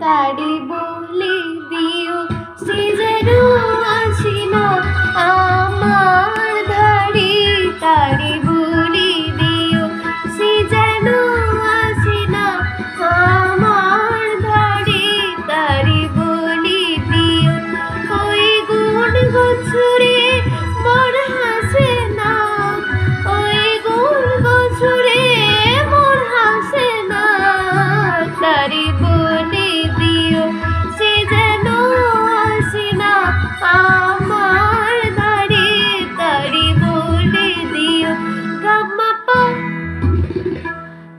তারি বলে দিও সে যেন আসে না আমার ধারে, তারি বলে দিও সে যেন আসে না আমার ধারে, তারি বলে দিও ওই গুণ বছরে মন হাসে না, ওই গুণ বছরে মন হাসে না, তারি বলে দিও সে যেন আসে না আমার ধারে, তারি বলে দিও গাম্মা পা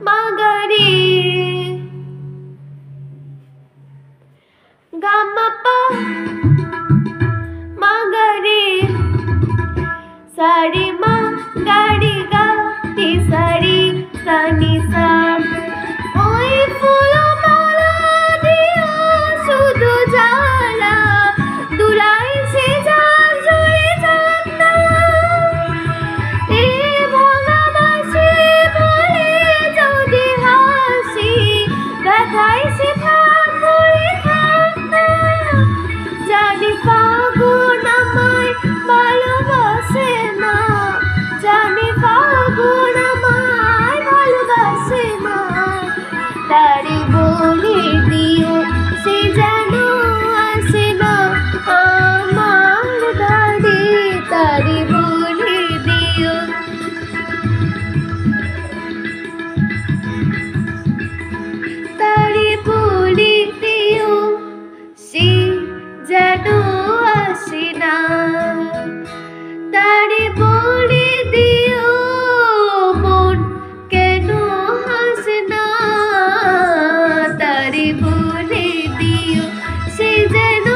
মাগারে, গাম্মা পা মাগারে, সারে মা গাড়ি গা তে সারি সানি সা, ওই ফুলমালা দিও শুধু জ্বালা দুলাই সে যার জুড়ে যাক না, এ ভাঙা বাঁশি বলে যদি হাসি ব্যথায় সে থাক পড়ে থাক না, জানি ফাগুন আমায় ভালোবাসে না, জানি ফাগুন আমায় ভালোবাসে না, তারি বলে দিও সে যেন আসে না আমার ধারে, তারি বলে দিও। তারি বলে দিও সে যেন আসে না, তারি বলে দিও মন কেন হাসে না, তারি বলে দিও সে যেন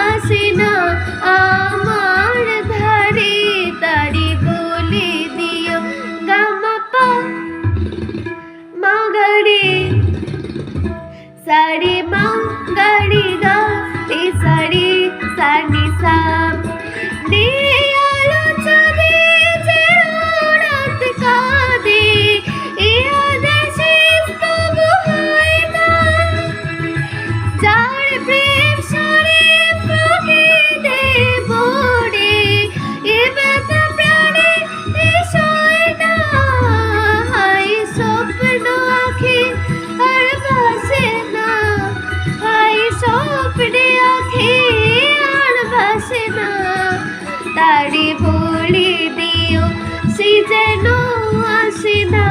আসে না আমার ধারে, তারি বলে দিও গামা পা মাগারে, সারে মা গাড়ি গা তে সারি সানি সা, দে আলো চাঁদে যে রাত কাঁদে এ আদেশে তবু হয় না, যার প্রেম সারে প্রকৃতি বড়ে এ ব্যথা প্রাণে বিষয় না, হাই স্বপ্ন আঁখি আর ভাসে না, হাই স্বপ্নে আঁখি আর ভাসে না, তারি বলে দিও সে যেন আসে না।